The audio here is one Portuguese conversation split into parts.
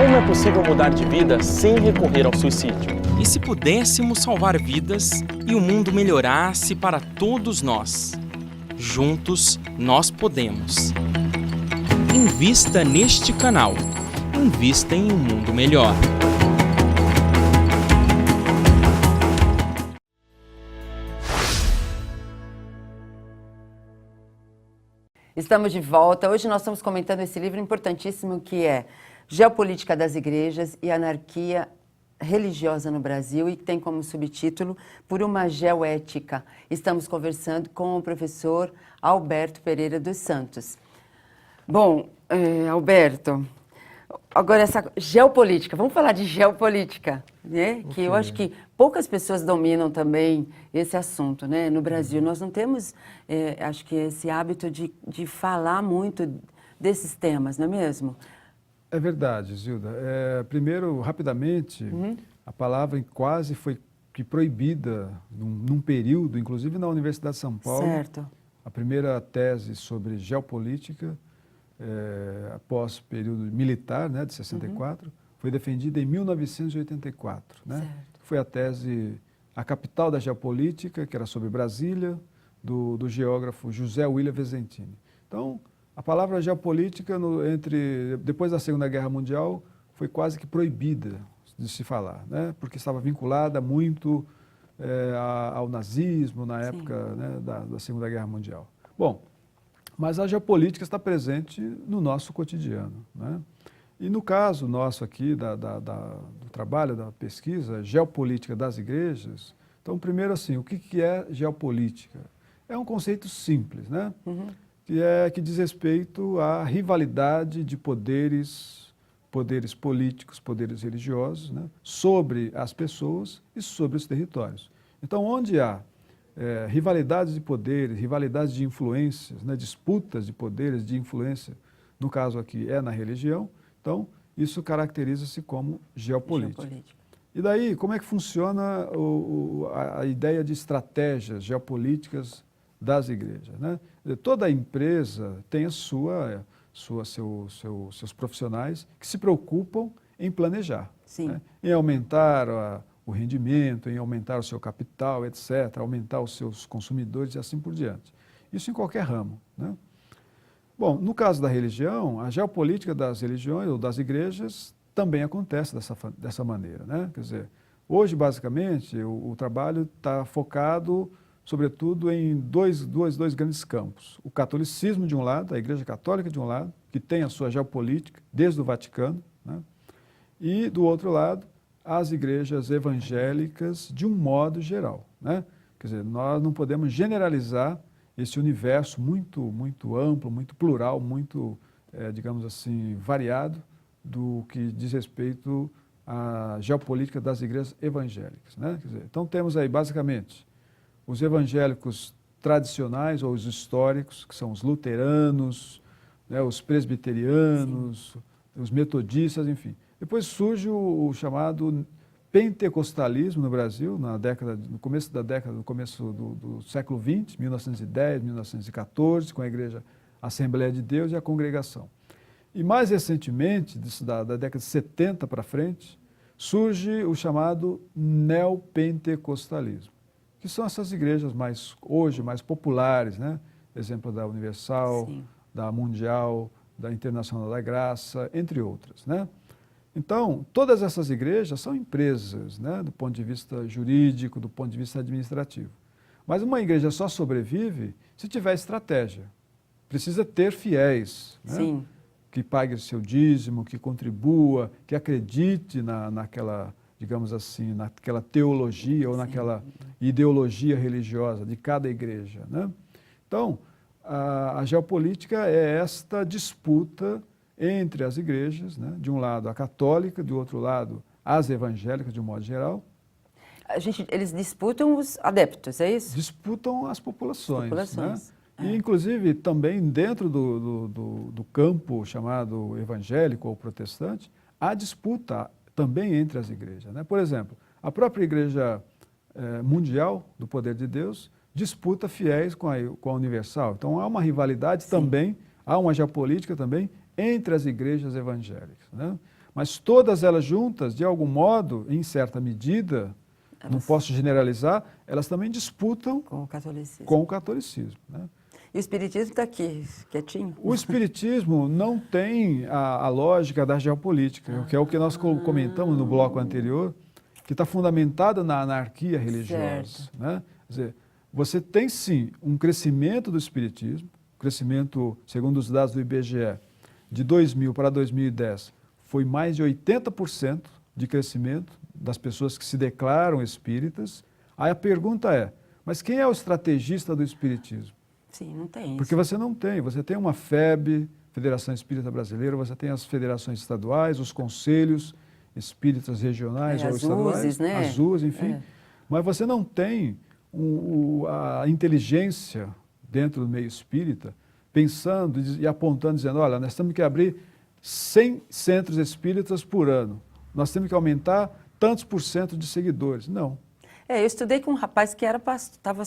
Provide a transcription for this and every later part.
Como é possível mudar de vida sem recorrer ao suicídio? E se pudéssemos salvar vidas e o mundo melhorasse para todos nós? Juntos, nós podemos. Invista neste canal. Invista em um mundo melhor. Estamos de volta. Hoje nós estamos comentando esse livro importantíssimo que é Geopolítica das Igrejas e Anarquia Religiosa no Brasil e que tem como subtítulo Por uma Geoética. Estamos conversando com o professor Alberto Pereira dos Santos. Bom, Alberto, agora essa geopolítica, vamos falar de geopolítica, né? Okay. Que eu acho que poucas pessoas dominam também esse assunto, né? No Brasil nós não temos, acho que esse hábito de falar muito desses temas, não é mesmo? É verdade, Zilda. Primeiro, rapidamente, a palavra quase foi proibida num período, inclusive na Universidade de São Paulo. Certo. A primeira tese sobre geopolítica, após o período militar, né, de 64, foi defendida em 1984. Né? Foi a tese A Capital da Geopolítica, que era sobre Brasília, do geógrafo José William Vizzentini. Então, a palavra geopolítica, depois da Segunda Guerra Mundial, foi quase que proibida de se falar, né? Porque estava vinculada muito ao nazismo na época, né, da Segunda Guerra Mundial. Bom, mas a geopolítica está presente no nosso cotidiano, né? E no caso nosso aqui, do trabalho, da pesquisa, Geopolítica das Igrejas, então, primeiro assim, o que é geopolítica? É um conceito simples, né? Que diz respeito à rivalidade de poderes políticos, poderes religiosos, né, sobre as pessoas e sobre os territórios. Então, onde há rivalidades de poderes, rivalidades de influências, né, disputas de poderes, de influência, no caso aqui é na religião, então isso caracteriza-se como geopolítica. E daí, como é que funciona a ideia de estratégias geopolíticas das igrejas, né? Toda empresa tem seus profissionais que se preocupam em planejar, né? Em aumentar o rendimento, em aumentar o seu capital, etc., aumentar os seus consumidores e assim por diante. Isso em qualquer ramo, né? Bom, no caso da religião, a geopolítica das religiões ou das igrejas também acontece dessa maneira, né? Quer dizer, hoje, basicamente, o trabalho está focado sobretudo em dois grandes campos. O catolicismo de um lado, a Igreja Católica de um lado, que tem a sua geopolítica desde o Vaticano, né? E do outro lado, as igrejas evangélicas de um modo geral, né? Quer dizer, nós não podemos generalizar esse universo muito amplo, muito plural, muito, digamos assim, variado do que diz respeito à geopolítica das igrejas evangélicas, né? Quer dizer, então temos aí basicamente os evangélicos tradicionais ou os históricos, que são os luteranos, né, os presbiterianos, os metodistas, enfim. Depois surge o chamado pentecostalismo no Brasil, no começo do século XX, 1910, 1914, com a Igreja Assembleia de Deus e a Congregação. E mais recentemente, da década de 70 para frente, surge o chamado neopentecostalismo, que são essas igrejas hoje mais populares, né? Exemplo da Universal, da Mundial, da Internacional da Graça, entre outras, né? Então, todas essas igrejas são empresas, né? Do ponto de vista jurídico, do ponto de vista administrativo. Mas uma igreja só sobrevive se tiver estratégia. Precisa ter fiéis, né? Que pague o seu dízimo, que contribua, que acredite naquela, digamos assim, naquela teologia ou naquela ideologia religiosa de cada igreja, né? Então, a geopolítica é esta disputa entre as igrejas, né? De um lado a católica, do outro lado as evangélicas de um modo geral. Eles disputam os adeptos, é isso? Disputam as populações. Né? E, inclusive, também dentro do campo chamado evangélico ou protestante, há disputa também entre as igrejas, né? Por exemplo, a própria Igreja Mundial do Poder de Deus disputa fiéis com a Universal. Então, há uma rivalidade também, há uma geopolítica também entre as igrejas evangélicas, né? Mas todas elas juntas, de algum modo, em certa medida, não posso generalizar, elas também disputam com o catolicismo. Com o catolicismo, né? E o espiritismo está aqui, quietinho? O espiritismo não tem a lógica da geopolítica, que é o que nós comentamos no bloco anterior, que está fundamentada na anarquia religiosa, né? Quer dizer, você tem sim um crescimento do espiritismo, crescimento, segundo os dados do IBGE, de 2000 para 2010, foi mais de 80% de crescimento das pessoas que se declaram espíritas. Aí a pergunta é, mas quem é o estrategista do espiritismo? Sim, não tem isso. Porque você não tem, você tem uma FEB, Federação Espírita Brasileira, você tem as federações estaduais, os conselhos espíritas regionais ou as estaduais, USEs, né? as USEs, enfim, mas você não tem a inteligência dentro do meio espírita pensando e apontando, dizendo, olha, nós temos que abrir 100 centros espíritas por ano, nós temos que aumentar tantos % de seguidores. Não. Eu estudei com um rapaz que estava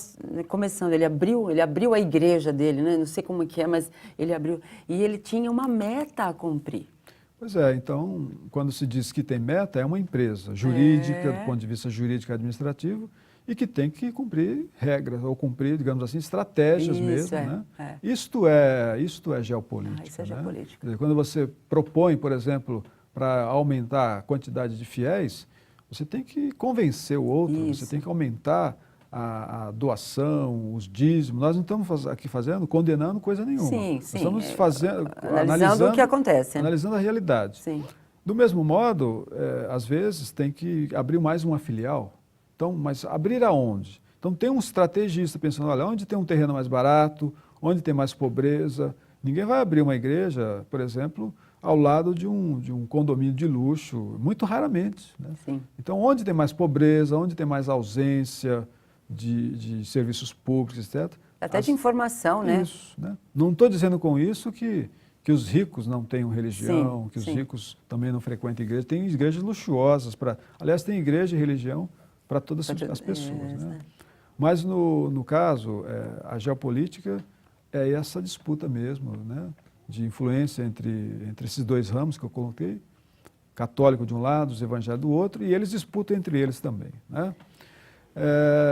começando, ele abriu a igreja dele, né? Não sei como que é, mas ele abriu, e ele tinha uma meta a cumprir. Pois é, então, quando se diz que tem meta, é uma empresa jurídica, do ponto de vista jurídico e administrativo, e que tem que cumprir regras, ou cumprir, digamos assim, estratégias mesmo, né? Isto é geopolítica. Isso é né? geopolítica. Quer dizer, quando você propõe, por exemplo, para aumentar a quantidade de fiéis, você tem que convencer o outro, você tem que aumentar a doação, os dízimos. Nós não estamos aqui condenando coisa nenhuma. Sim, Nós estamos analisando o que acontece. Analisando a realidade. Sim. Do mesmo modo, às vezes tem que abrir mais uma filial. Então, mas abrir aonde? Então tem um estrategista pensando, olha, onde tem um terreno mais barato, onde tem mais pobreza. Ninguém vai abrir uma igreja, por exemplo, ao lado de um condomínio de luxo, muito raramente. Né? Sim. Então, onde tem mais pobreza, onde tem mais ausência de serviços públicos, etc. Até de informação, né? Isso, né? Não estou dizendo com isso que os ricos não tenham religião, que os ricos também não frequentem igreja. Tem igrejas luxuosas, aliás, tem igreja e religião para todas as pessoas. Né? Mas, no caso, a geopolítica é essa disputa mesmo, né? De influência entre esses dois ramos que eu coloquei, católico de um lado, os evangélicos do outro, e eles disputam entre eles também. Né?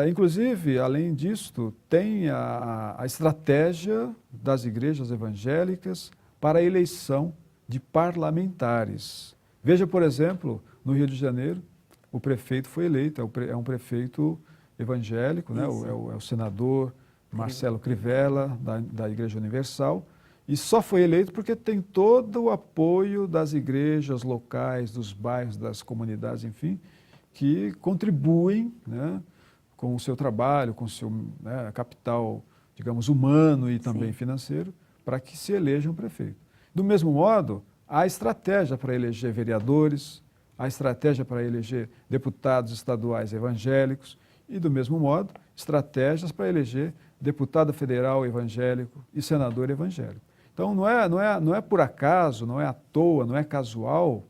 Inclusive, além disto, tem a estratégia das igrejas evangélicas para a eleição de parlamentares. Veja, por exemplo, no Rio de Janeiro, o prefeito foi eleito, é um prefeito evangélico, né? É o senador Marcelo Crivella, da Igreja Universal, e só foi eleito porque tem todo o apoio das igrejas locais, dos bairros, das comunidades, enfim, que contribuem, né, com o seu trabalho, com o seu capital, digamos, humano e também financeiro, para que se eleja um prefeito. Do mesmo modo, há estratégia para eleger vereadores, há estratégia para eleger deputados estaduais evangélicos e, do mesmo modo, estratégias para eleger deputado federal evangélico e senador evangélico. Então, não é por acaso, não é à toa, não é casual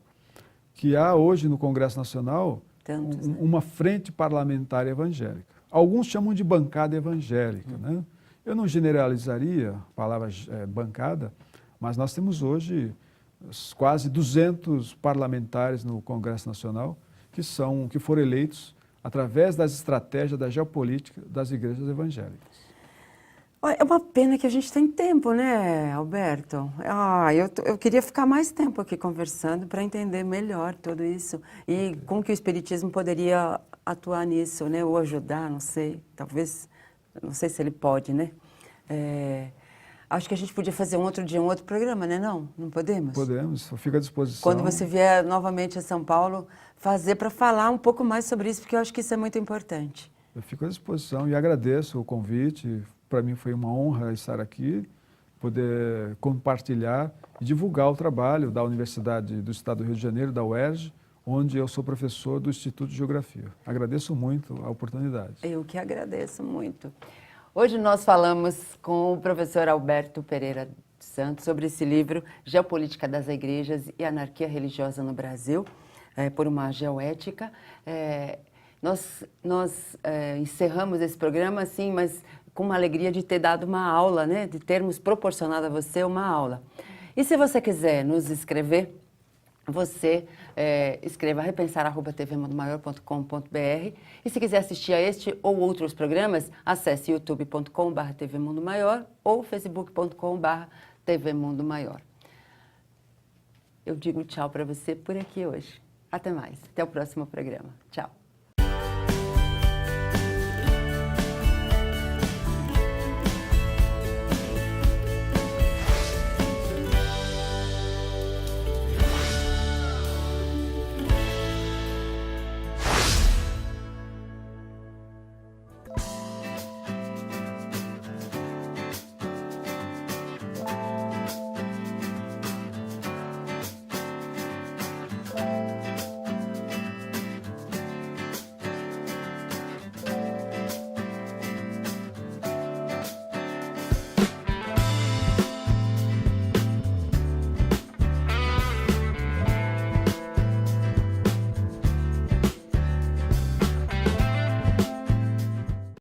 que há hoje no Congresso Nacional uma frente parlamentar evangélica. Alguns chamam de bancada evangélica. Né? Eu não generalizaria a palavra bancada, mas nós temos hoje quase 200 parlamentares no Congresso Nacional que foram eleitos através das estratégias da geopolítica das igrejas evangélicas. É uma pena que a gente tem tempo, né, Alberto? Eu queria ficar mais tempo aqui conversando para entender melhor tudo isso e como que o espiritismo poderia atuar nisso, né, ou ajudar, não sei, talvez, não sei se ele pode, né? Acho que a gente podia fazer um outro dia, um outro programa, né? Não podemos? Podemos, fica à disposição. Quando você vier novamente a São Paulo, para falar um pouco mais sobre isso, porque eu acho que isso é muito importante. Eu fico à disposição e agradeço o convite. Para mim foi uma honra estar aqui, poder compartilhar e divulgar o trabalho da Universidade do Estado do Rio de Janeiro, da UERJ, onde eu sou professor do Instituto de Geografia. Agradeço muito a oportunidade. Eu que agradeço muito. Hoje nós falamos com o professor Alberto Pereira Santos sobre esse livro, Geopolítica das Igrejas e Anarquia Religiosa no Brasil, por uma geoética. Nós encerramos esse programa, assim, mas com uma alegria de ter dado uma aula, né? De termos proporcionado a você uma aula. E se você quiser nos escrever, você escreva repensar@tvmundomaior.com.br e se quiser assistir a este ou outros programas, acesse youtube.com/TV Mundo Maior ou facebook.com/TV Mundo Maior. Eu digo tchau para você por aqui hoje. Até mais. Até o próximo programa. Tchau.